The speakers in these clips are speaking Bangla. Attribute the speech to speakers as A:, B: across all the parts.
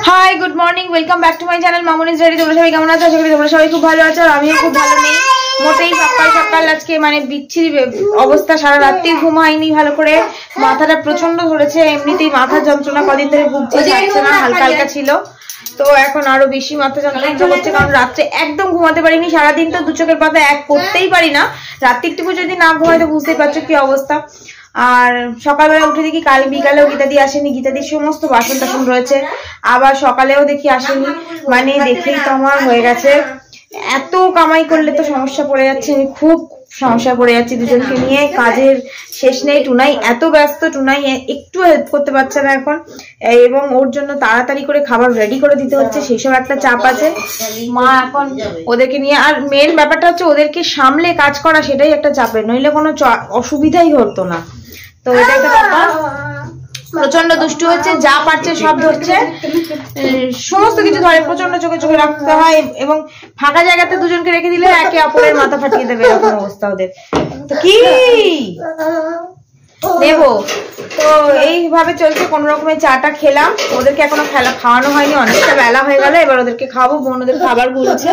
A: High good morning, welcome back to my channel Mamuni's diary. তোমরা সবাই কেমন আছো? আশা করি তোমরা সবাই খুব ভালো আছো, আর আমিও খুব ভালো নেই। মোটেই সকাল সকাল আজকে মানে বিচ্ছিরি অবস্থা, সারা রাত্রি ঘুম হয়নি ভালো করে, মাথাটা প্রচন্ড ধরেছে। এমনিতেই মাথার যন্ত্রণা কদিন ধরে ভুগছি, যাচ্ছে না, হালকা হালকা ছিল, তো এখন আরো বেশি মাথা যন্ত্রণা হচ্ছে, কারণ রাত্রে একদম ঘুমাতে পারিনি। সারাদিন তো দু চোখের পাতা এক করতেই পারি না, রাত্রিটুকু যদি না ঘুমাই তো বুঝতেই পারছো কি অবস্থা। আর সকালবেলা উঠে দেখি কাল বিকালেও গীতাদি আসেনি, গীতাদির সমস্ত বাসন টাসন রয়েছে, আবার সকালেও দেখি আসেনি। মানে দেখেই তো আমার হয়ে গেছে, এত কামাই করলে তো সমস্যা পড়ে যাচ্ছে, আমি খুব সমস্যা পড়ে যাচ্ছি দুজনকে নিয়ে। কাজের শেষ নেই, টুনাই এত ব্যস্ত, টুনাই একটু হেল্প করতে পারছে না এখন, এবং ওর জন্য তাড়াতাড়ি করে খাবার রেডি করে দিতে হচ্ছে, সেইসব একটা চাপ আছে। মা এখন ওদেরকে নিয়ে, আর মেন ব্যাপারটা হচ্ছে ওদেরকে সামলে কাজ করা, সেটাই একটা চাপের, নইলে কোনো অসুবিধাই হতো না। তো এটা একটা ব্যাপার, প্রচন্ড দুষ্টু হচ্ছে, যা পারছে সব ধরছে, সমস্ত কিছু ধরে, প্রচন্ড চোখে চোখে রাখতে হয়, এবং ফাঁকা জায়গাতে দুজনকে রেখে দিলে একে অপরের মাথা ফাটিয়ে দেবে, এরকম অবস্থা ওদের। তো কি দেবো, তো এইভাবে চলছে। কোন রকমের চাটা খেলাম, ওদেরকে এখনো খাওয়ানো হয়নি, অনেকটা বেলা হয়ে গেল, এবার ওদেরকে খাওয়াবো। বোন ওদের খাবার গুলছে,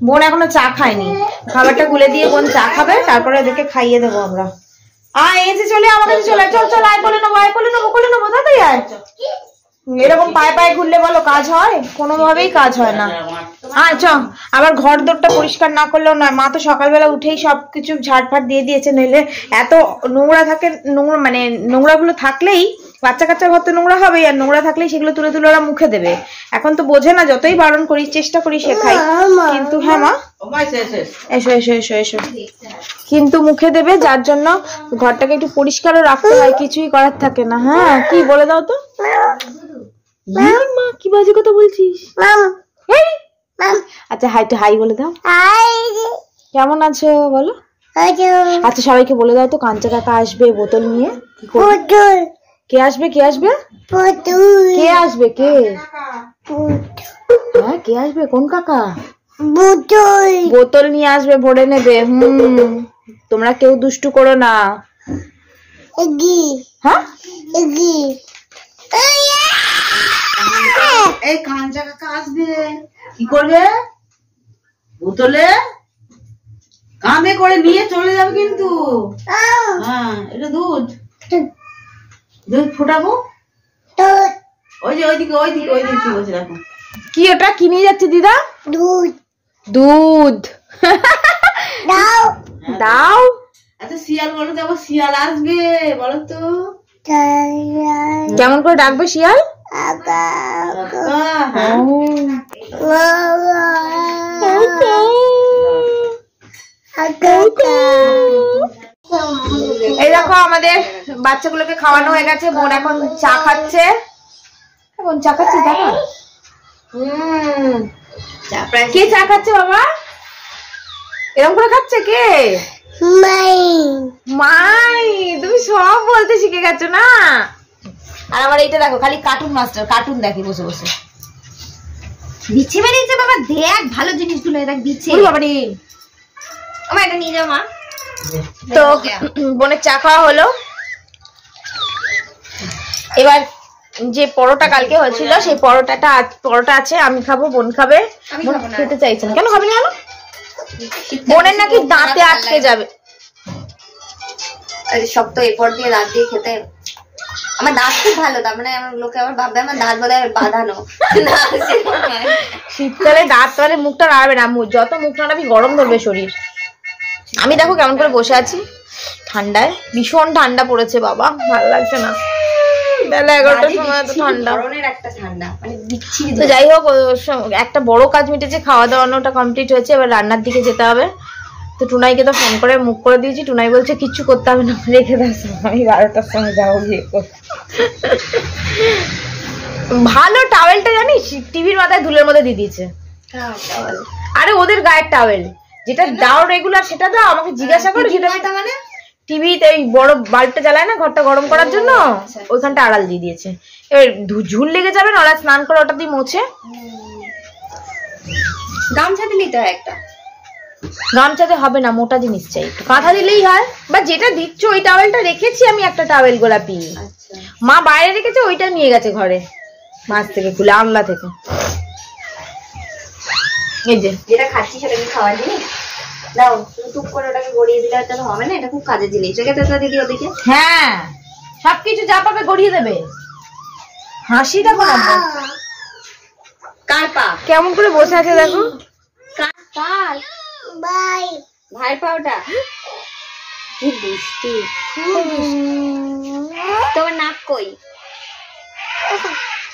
A: বোন এখনো চা খায়নি, খাবারটা গুলে দিয়ে বোন চা খাবে, তারপরে ওদেরকে খাইয়ে দেবো আমরা। এসে চলে আমার কাছে চলে, চল চল, আয় বলে নেবো, আয় বলে নেবো, বলে নেবো, তাড়াতাড়ি আয়। এরকম পায়ে পায়ে ঘুরলে বলো কাজ হয়? কোনোভাবেই কাজ হয় না। চ, আবার ঘর দোরটা পরিষ্কার না করলেও নয়। মা তো সকালবেলা উঠেই সবকিছু ঝাড়ফাট দিয়ে দিয়েছে, নইলে এত নোংরা থাকে, নোংরা মানে নোংরাগুলো থাকলেই বাচ্চা কাচ্চা ঘর তো নোংরা হবে, আর নোংরা থাকলেই সেগুলো তুলে তুলে ওরা মুখে দেবে। এখন তো বোঝে না, যতই বারণ করি, চেষ্টা করি শেখাই, কিন্তু হ্যাঁ মা এসো এসো এসো এসো, কিন্তু মুখে দেবে, যার জন্য ঘরটাকে একটু পরিষ্কারও রাখতে হয়, কিছুই করার থাকে না। হ্যাঁ কি বলে দাও তো মা, কি বাজে কথা বলছিস? আচ্ছা হাই তো, হাই বলে দাও। কেমন আছো বলো? আচ্ছা সবাইকে বলে দাও তো, কাঞ্চা কাকা আসবে বোতল নিয়ে। কে আসবে? কে আসবে? কে আসবে? কে? হ্যাঁ কে আসবে? কোন কাকা? বোতল নিয়ে আসবে, ভরে নেবে। তোমরা কেউ দুষ্টু করো না। হ্যাঁ
B: এই কাঞ্চা কাকা আসবে, কি করবে? বোতলে কাঁধে করে নিয়ে চলে যাবে কিন্তু। হ্যাঁ এটা দুধ, দুধ ফোটাবো। ওই যে ওইদিকে ওইদিকে ওইদিকে কি বলছে দেখো।
A: কি ওটা কি নিয়ে যাচ্ছে দিদা? দুধ। দুধ দাও দাও।
B: আচ্ছা শিয়াল বলো তো, আবার শিয়াল আসবে বলো তো,
A: কেমন করে ডাকবে শিয়াল? এই দেখো আমাদের বাচ্চাগুলোকে খাওয়ানো হয়ে গেছে, বোন এখন চা খাচ্ছে। বোন চা খাচ্ছে, দেখো। কে চা খাচ্ছে বাবা? এরকম করে খাচ্ছে কে? মাই। মাই, তুমি সব বলতে শিখে গেছো না। আর আমার এইটা দেখো, খালি কার্টুন মাস্টার, কার্টুন দেখে বসে বসে।
C: বিছে বেরিয়েছে বাবা, দেখ ভালো জিনিসগুলো দেখ দিচ্ছে।
A: বাবারে,
C: আমার এটা নিয়ে যাও মা।
A: তো বোনের চা খাওয়া হলো, এবার যে পরোটা কালকে হয়েছিল সেই পরোটা আছে, আমি খাবো, বোন খাবে। বোন খেতে চাইছেন, কেন খাবেন? কেন? বোনের নাকি দাঁতে আটকে যাবে।
C: শক্ত এরপর দিয়ে দাঁত দিয়ে খেতে, আমার দাঁত খুব ভালো, তার মানে আমার লোকে আবার ভাববে আমার দাঁত বোধ হয় বাঁধানো।
A: শীতকালে দাঁত মানে মুখটা নাড়াবে না, যত মুখ নাড়াবি গরম ধরবে শরীর। আমি দেখো কেমন করে বসে আছি ঠান্ডায়, ভীষণ ঠান্ডা পড়েছে বাবা, ভালো লাগছে না। বেলা 11টার সময় তো ঠান্ডা, তো যাই হোক একটা বড় কাজ মিটেছে, খাওয়া দাওয়ানোটা কমপ্লিট হয়েছে, এবার রান্নার দিকে যেতে হবে। তো টুনাইকে তো ফোন করে মুখ করে দিয়েছি, টুনাই বলছে কিচ্ছু করতে হবে না, রেখে দাও, আমি 12টার সময় যাবো বিয়ে করতে। ভালো টাওয়েলটা জানিস টিভির মাথায় ধুলের মধ্যে দিয়ে দিয়েছে। আরে ওদের গায়ের টাওয়েল যেটা দাও রেগুলার, সেটা দাও। আমাকে জিজ্ঞাসা করে, সেটা মানে টিভিতে ওই বড় বাল্বটা জ্বালায় না ঘরটা গরম করার জন্য, ওইখানটা আড়াল দিয়ে দিয়েছে। এবার ঝুল লেগে যাবে না, ওরা স্নান করে ওটা দিয়ে মোছে।
C: গামছা দিলেই তো একটা,
A: গামছাতে হবে না, মোটা জিনিস চাই, কাঁথা দিলেই হয়। বা যেটা দিচ্ছ ওই টাওয়েলটা রেখেছি আমি, একটা টাওয়েল গোলাপি, মা বাইরে রেখেছে, ওইটা নিয়ে গেছে ঘরে। মাছ থেকে খুলে, আমলা থেকে। এই যে
C: যেটা খাচ্ছি সেটা কি খাওয়ার জিনিস? দাও টুক করে ওটাকে গড়িয়ে দিলে হয়তো হবে না, এটা খুব কাজের জিনিস। ওকে তো দিদি ওদিকে।
A: হ্যাঁ সবকিছু যা পাবে গড়িয়ে দেবে। হাসিটা বাবা
C: কার পা
A: কেমন করে বসে আছে দেখো।
C: কার ভাইয়ের পাওটা কি দুষ্টু। তোমার নাক কই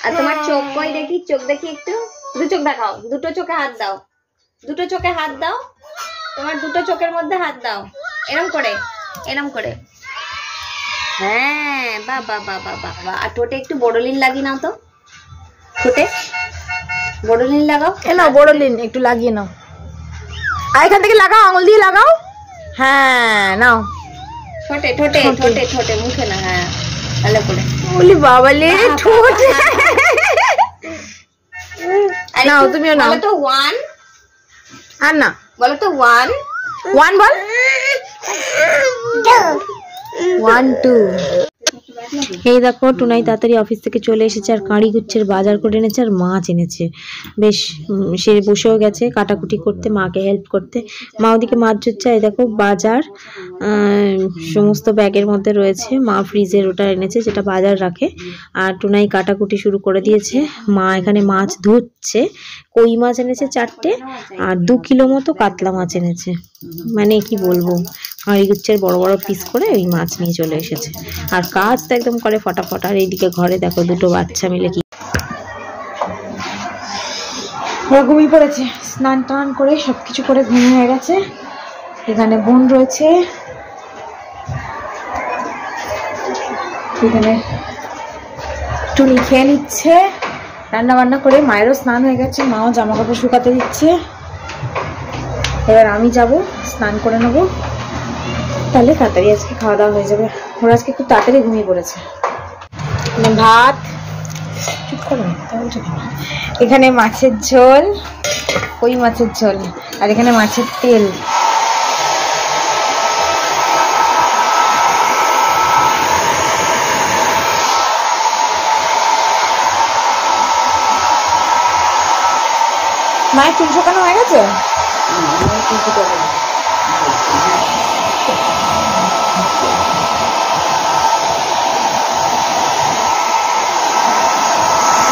C: আর তোমার চোখ কই? দেখি চোখ দেখি একটু, দু চোখ দেখাও, দুটো চোখে হাত দাও, দুটো চোখে হাত দাও, তোমার দুটো চোখের মধ্যে হাত দাও, এরম করে এরম করে। হ্যাঁ বাবা বাবা বাবা। আর ঠোঁটে একটু বড়লিন লাগিয়ে নাও তো, ঠোঁটে বড়লিন লাগাও।
A: নাও বড়লিন একটু লাগিয়ে নাও, আর এখান থেকে লাগাও, আঙুল দিয়ে লাগাও। হ্যাঁ নাও
C: ঠোঁটে ঠোঁটে ঠোঁটে ঠোঁটে, মুখে না। হ্যাঁ ভালো করে।
A: বলি বাবালে ঠোঁট। নাও তুমিও নাও।
C: বলো তো ওয়ান,
A: আর না
C: বলো তো ওয়ান,
A: ওয়ান বল। 1 2। এই দেখো টুনাই তাড়াতাড়ি অফিস থেকে চলে এসেছে আর কাঁড়ি গুচ্ছের বাজার করে এনেছে আর মাছ এনেছে। বেশ সে বসেও গেছে কাটাকুটি করতে, মাকে হেল্প করতে। মা ওদিকে মাছ জুচ্ছে। এই দেখো বাজার সমস্ত ব্যাগের মধ্যে রয়েছে। মা ফ্রিজের ওটা এনেছে যেটা বাজার রাখে, আর টুনাই কাটাকুটি শুরু করে দিয়েছে। মা এখানে মাছ ধুচ্ছে। কই মাছ এনেছে 4টে আর 2 কিলো মতো কাতলা মাছ এনেছে। মানে কি বলবো, কাঁড়ি গুচ্ছের বড় বড় পিস করে ওই মাছ নিয়ে চলে এসেছে। আর কাজ তো একদম করে ফটাফট। আর এইদিকে ঘরে দেখো দুটো বাচ্চা মিলে কি ঘুমিয়ে পড়েছে। স্নান টান করে সবকিছু করে ঘুম হয়ে গেছে। এখানে বোন রয়েছে, এখানে টুনি খেয়ে নিচ্ছে। রান্না বান্না করে মায়েরও স্নান হয়ে গেছে, মাও জামা কাপড় শুকাতে দিচ্ছে। এবার আমি যাব স্নান করে নেবো, তাহলে তাড়াতাড়ি আজকে খাওয়া দাওয়া হয়ে যাবে। ওরা আজকে খুব তাড়াতাড়ি ঘুমিয়ে পড়েছে। ভাত, চুপ করো, এখানে মাছের ঝোল, কই মাছের ঝোল, আর এখানে মাছের তেল। মায়ের চুল শুকানো হয়ে গেছে?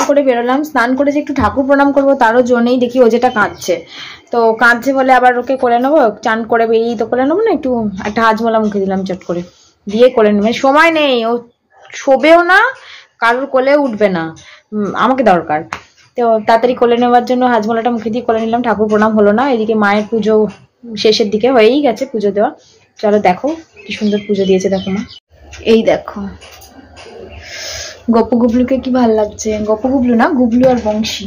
A: করে বেরোলাম, স্নান করে যে একটু ঠাকুর প্রণাম করবো তারও জন্যই দেখি ও যেটা কাঁদছে। তো কাঁদছে বলে আবার ওকে করে নেবো, চান করে বেরিয়ে তো করে নেবো না, একটু একটা হাজমোলা মুখে দিলাম চট করে, দিয়ে করে নেবে। সময় নেই, ও শোবেও না, কারোর কোলে উঠবে না, আমাকে দরকার। তো তাড়াতাড়ি কোলে নেওয়ার জন্য হাজমোলাটা মুখে দিয়ে করে নিলাম। ঠাকুর প্রণাম হলো না, এদিকে মায়ের পুজো শেষের দিকে হয়েই গেছে পুজো দেওয়া। চলো দেখো কি সুন্দর পুজো দিয়েছে দেখো মা। এই দেখো গপু গুবলুকে কি ভালো লাগছে। গপু গুবলু না, গুবলু আর বংশী।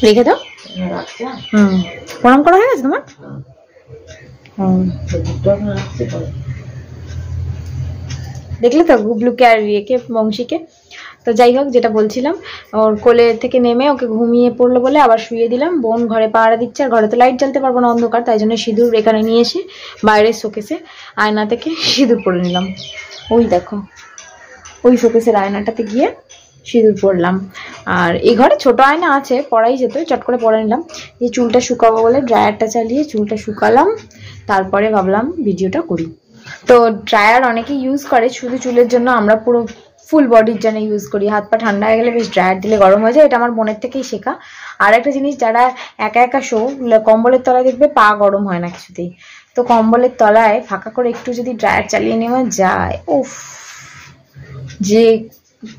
A: রেখে দাও। প্রণাম করা হয়ে গেছে তোমার? দেখলে তো গুবলুকে আর ইয়েকে, বংশীকে। তো যাই হোক, যেটা বলছিলাম, ওর কোলে থেকে নেমে ওকে ঘুমিয়ে পড়লো বলে আবার শুয়ে দিলাম। বোন ঘরে পাহারা দিচ্ছে, আর ঘরে তো লাইট জ্বালতে পারবো না, অন্ধকার, তাই জন্য সিঁদুর এখানে নিয়ে এসে বাইরের শোকেসে আয়না থেকে সিঁদুর পরে নিলাম। ওই দেখো ওই শোকেসের আয়নাটাতে গিয়ে সিঁদুর পরলাম। আর এই ঘরে ছোট আয়না আছে, পরাই যেত, চট করে পরে নিলাম। এই চুলটা শুকাবো বলে ড্রায়ারটা চালিয়ে চুলটা শুকালাম, তারপরে ভাবলাম ভিডিওটা করি। তো ড্রায়ার অনেকে ইউজ করে শুধু চুলের জন্য, আমরা পুরো ফুল বডির জন্য ইউজ করি। হাত পা ঠান্ডা হয়ে গেলে বেশ ড্রায়ার দিলে গরম হয়ে যায়, এটা আমার বোনের থেকেই শেখা। আর একটা জিনিস, যারা একা একা শো, কম্বলের তলায় দেখবে পা গরম হয় না কিছুতেই, তো কম্বলের তলায় ফাঁকা করে একটু যদি ড্রায়ার চালিয়ে নেওয়া যায়, উফ, যে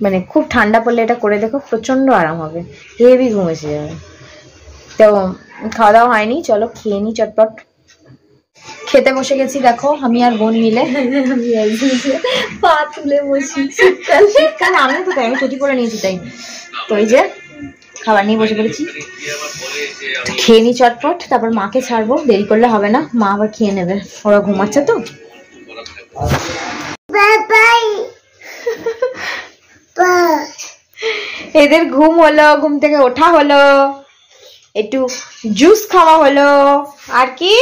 A: মানে খুব ঠান্ডা পড়লে এটা করে দেখো, প্রচন্ড আরাম হবে, হেভি ঘুম এসে যাবে। তো খাওয়া দাওয়া হয়নি, চলো খেয়ে নি চটপট। খেতে বসে গেছি দেখো আমি আর বোন মিলে। পা তুলে বসি, শীতকাল শীতকাল, আমিও তো তাই, আমি ছুটি করে নিয়েছি তাই। তো এই যে খাবার নিয়ে বসে পড়েছি, খেয়ে নি চটপট, তারপর মাকে ছাড়বো, দেরি করলে হবে না, মা আবার খেয়ে নেবে, ওরা ঘুমাচ্ছে তো। এদের ঘুম হলো, ঘুম থেকে ওঠা হলো, একটু জুস খাওয়া হলো, আর কি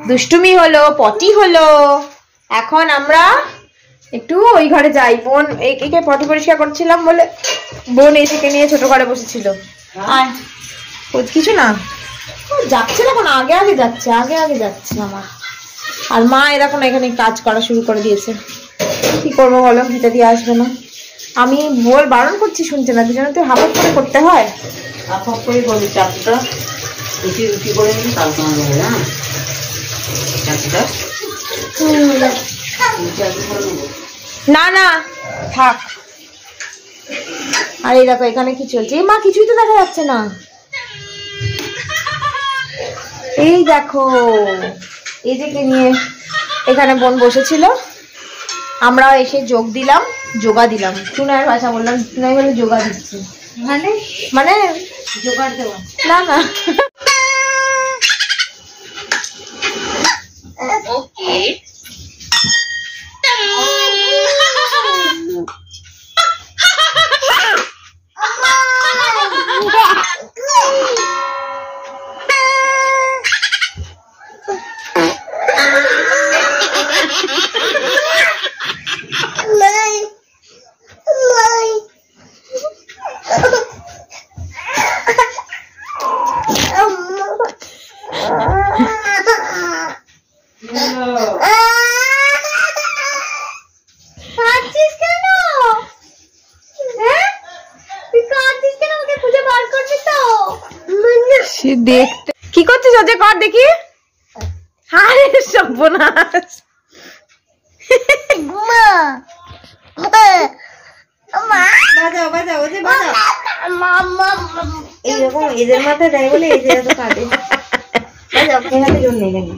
A: দুষ্টুমি হলো, পটি হলো। এখন আমরা একটু ওই ঘরে যাই। বোন একে পটি পরিষ্কার করছিলাম বলে বোন এসে নিয়ে ছোট ঘরে বসেছিল। আর কিছু না, যাচ্ছে না কোনো, আগে আগে যাচ্ছে, আগে আগে যাচ্ছে আমার। আর মা এরকম এখানে কাজ করা শুরু করে দিয়েছে। কি করবো বলো, ভিটা দিয়ে আসবে না। আমি বারণ করছি, শুনছে না। দুজনে তো হাফ করে করতে হয়।
B: হাফ করে করবি, চারটা রুটি রুটি করে নিবি, তারপর হবে। হ্যাঁ, চারটা
A: না না থাক। আর এই দেখো এখানে কি চলছে। মা কিছুই তো দেখা যাচ্ছে না। এই দেখো এই যে কে নিয়ে এখানে বোন বসেছিল, আমরা এসে যোগা দিলাম। টুনাইয়ের ভাষা বললাম, টুনাই বলে যোগা দিচ্ছি, মানে
C: জোগাড় দেওয়া
A: না না।
C: ওকে
A: দেখতে কি করছিস? ওজে কর দেখি। আরে সর্বনাশ।
C: বাজাও বাজাও, ওজে বাজাও। এইরকম এদের মাথায় দেয় বলে এই যে এত কাঁদে। বাজাও, এখানে জোর নেই কেন?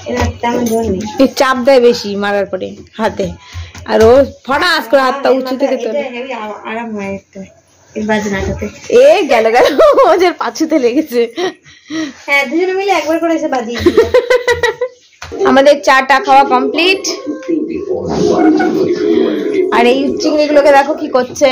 C: এর হাতটা আমার জোর নেই।
A: চাপ দেয় বেশি মারার পরে হাতে, আর ও ফটাস করে হাতটা উঁচু থেকে তোলে।
C: আরাম হয় একটু বাজনাটাতে।
A: এ গেল ওদের পাছুতে লেগেছে।
C: হ্যাঁ, দুজনে মিলে একবার করে এসে বাজিয়ে।
A: আমাদের চাটা খাওয়া কমপ্লিট। আর এই চিংড়িগুলোকে দেখো কি করছে।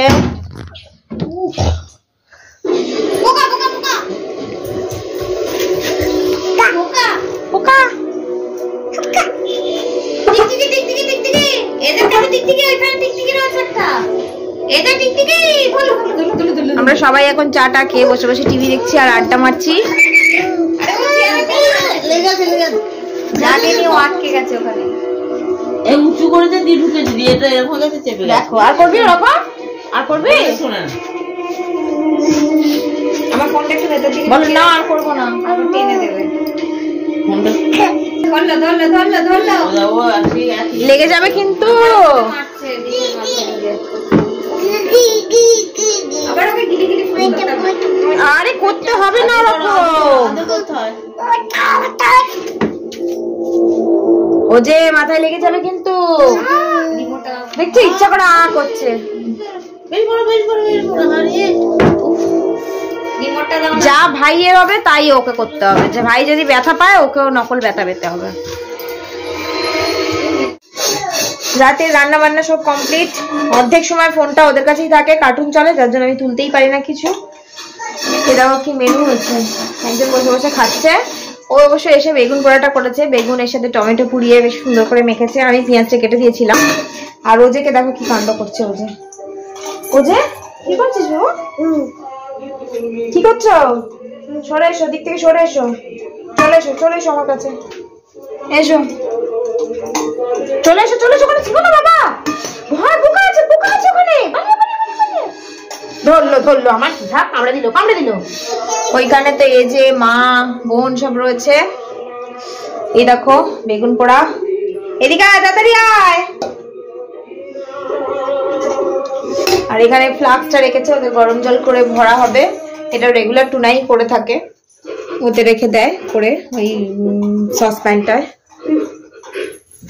A: আমরা সবাই এখন চাটা খেয়ে বসে বসে টিভি দেখছি আর আড্ডা মারছি।
C: আটকে গেছে ওখানে।
B: এই উঁচু করে দিয়ে ঢুকে দিবি, এটা এরকম গেছে চেপে
A: দেখো। আর করবি রকম? আর করবি?
B: শোনা
C: আমার ফোনটা একটু ভেতর দিকে
A: বলো না, আর করবো না।
C: আবার টেনে দেবে।
B: ফোনটা
C: ধরলো ধরলো ধরলো ধরলো।
B: ও আসি আসি
A: লেগে যাবে কিন্তু।
C: মারছে, দিকে মারছে নিজে। আবার ওকে গিলি গিলি ফোন করতে হবে।
A: আরে করতে হবে না ওরকম।
B: করতে হয়।
A: ও যে মাথায় লেগে যাবে কিন্তু।
C: রিমোটটা
A: দেখছি ইচ্ছা করে করছে।
B: বেশ বড় বেশ বড় বেশ বড়। আরে
C: রিমোটটা দাও।
A: যা ভাইয়ের হবে তাই ওকে করতে হবে। যে ভাই যদি ব্যথা পায় ওকেও নকল ব্যথা পেতে হবে। রাতে রান্না বান্না সব কমপ্লিট। অর্ধেক সময় ফোনটা ওদের কাছেই থাকে, কার্টুন চলে, যার জন্য আমি তুলতেই পারি না কিছু। এটাও কি মেনু হচ্ছে, একজন বসে বসে খাচ্ছে। ও অবশ্য এসে বেগুন পোড়াটা করেছে, বেগুনের সাথে টমেটো পুড়িয়ে বেশ সুন্দর করে মেখেছে। আমি পেঁয়াজটা কেটে দিয়েছিলাম। আর ওজেকে দেখো কি কাণ্ড করছে। ওজে কি করছিস বাবু? কি করছো? সরে এসো, দিক থেকে সরে এসো। চলে এসো আমার কাছে। এসো, চলে এসো ওখানে ছিল না বাবা। ভয়, পোকা আছে ওখানে। ধরলো আমার ঝাঁক কামড়ে দিল। ওইখানে তো এই যে মা বোন সব রয়েছে। এই দেখো বেগুন পোড়া। এদিকে আয়, তাড়াতাড়ি আয়। আর এখানে ফ্লাক্সটা রেখেছে, ওদের গরম জল করে ভরা হবে। এটা রেগুলার টুনাই করে থাকে, ওতে রেখে দেয় করে ওই সসপ্যানটায়।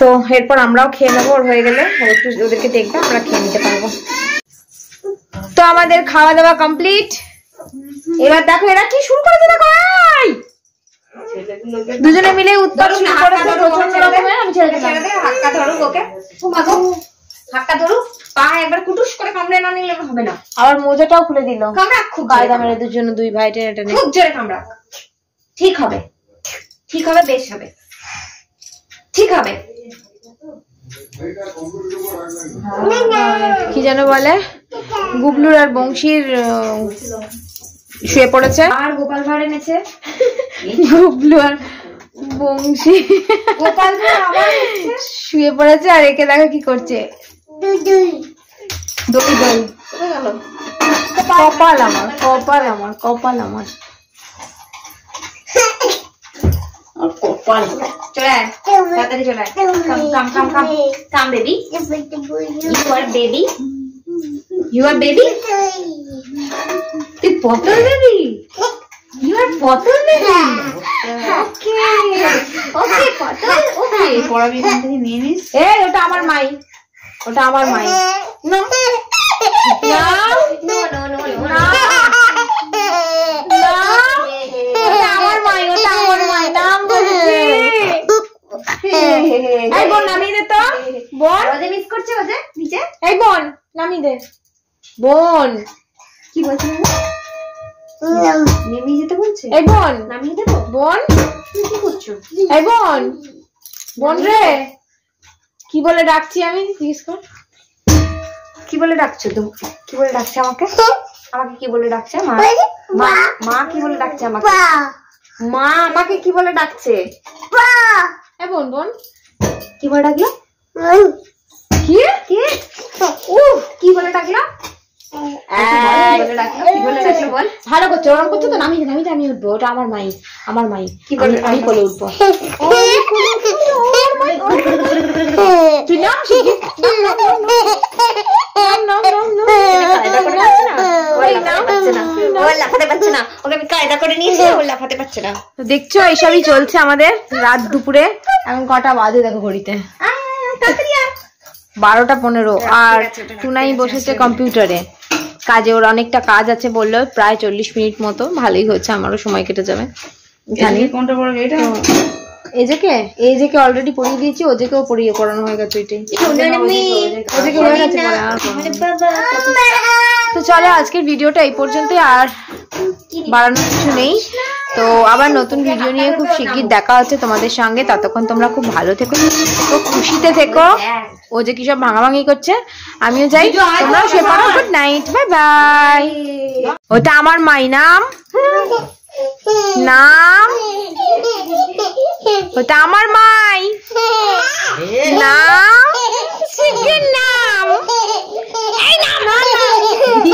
A: তো এরপর আমরাও খেয়ে নেবো, ওর হয়ে গেলে একটু ওদেরকে দেখবে, আমরা খেয়ে নিতে পারবো। তো আমাদের খাওয়া দাওয়া কমপ্লিট। এবার দেখো এরা কি শুরু করেছে। দেখো দুজনে মিলে উৎপাত শুরু করেছে প্রচন্ড রকমের। আমি ছেড়ে দিলাম।
C: হাক্কা ধরো ওকে। হাক্কা ধরো, পা একবার কুটুস করে কামড়ে না নিলে হবে না।
A: আবার মোজাটাও খুলে দিল।
C: কামড়া খুব
A: কায়দা মেরে দুজন দুই ভাই টেনে টেনে।
C: খুব জোরে কামড়া। ঠিক হবে, বেশ হবে, ঠিক হবে।
A: কি যেন বলে, গুবলুর আর বংশীর শুয়ে পড়েছে,
C: আর গোপাল ভাঁড় এনেছে।
A: গুবলু আর বংশী
C: গোপাল ভাঁড় আবার
A: শুয়ে পড়েছে, আর একে দেখো কি করছে, দই দই। কপাল আমার, কপাল আমার, কপাল আমার।
B: কপাল
C: চলে আয়, তাড়াতাড়ি চলে আয়। Come come come come baby, you are baby, you are baby, তুই পটল বেবি, ইউ আর পটল বেবি। ওকে ওকে পটল, ওকে
B: পড়াবি এখান থেকে নিয়ে নিস।
A: এই ওটা আমার মাই, ওটা আমার my.
C: No no no no no,
A: ওটা আমার মাই, ওটা আমার মাই। নাম বলছি। এই বোন নামিয়ে দে তো, বোন।
C: ওদের মিস করছে, ওদের নিচে।
A: এই বোন নামিয়ে দে, বোন।
C: কি বলছে? নেমে যেতে বলছে।
A: এই বোন
C: নামিয়ে দেবো।
A: বোন,
C: তুমি কি করছো?
A: এই বোন, বোন রে, কি বলে ডাকছি আমি, জিজ্ঞেস কর।
C: কি বলে ডাকছো তুমি? কি বলে ডাকছে আমাকে? আমাকে কি বলে ডাকছে? মা মা মা কি বলে ডাকছে আমাকে? মা আমাকে কি বলে ডাকছে?
A: এই বোন, বোন
C: কি বলে ডাকলো?
A: কি
C: কি? কি বলে ডাকলো? কি বলে ডাকলো? কি বলে ডাকলো বল?
A: ভালো করছো, ওরকম করছো তো, নামিয়ে দে, নামিয়ে দে, আমি উঠবো। ওটা আমার মাই, আমার মাই।
C: কি বলে
A: আমি কোলে উঠবো। তুই নাম শিখি, নাম নাম নাম
C: কায়দা করে ডাকছে না? ও লাফাতে পারছে না, ও লাফাতে পারছে না, ওকে আমি কায়দা করে নিয়েছি, ও লাফাতে পারছে না।
A: তো দেখছো এইসবই চলছে আমাদের রাত দুপুরে। এখন কটা বাজে দেখো ঘড়িতে, 12:15। আর টুনাই বসেছে কম্পিউটারে কাজে, ওর অনেকটা কাজ আছে বললো, প্রায় 40 মিনিট মতো। ভালোই হচ্ছে, আমারও সময় কেটে যাবে। জানি
B: কোনটা পড়বে এটা?
A: এজেকে অলরেডি পড়িয়ে দিয়েছি, ওজেকেও পড়িয়ে করানো হয়ে গেছে। ওইটাই ওজেকে হয়ে গেছে পড়া, আর পড়ানো নেই। তো চলো আজকের ভিডিওটা এই পর্যন্তই, আর বাড়ানোর কিছু নেই। তো আবার নতুন ভিডিও নিয়ে খুব শিগগির দেখা হচ্ছে তোমাদের সঙ্গে। ততক্ষণ তোমরা খুব ভালো থেকো, খুশিতে থেকো। ও যে কি সব ভাঙাভাঙি করছে, আমিও যাই, তোমরাও শুয়ে পড়ো। Good night, bye bye. ওটা আমার মাই, নাম নাম, ওটা আমার মাই, নাম, নাম, এই নাম।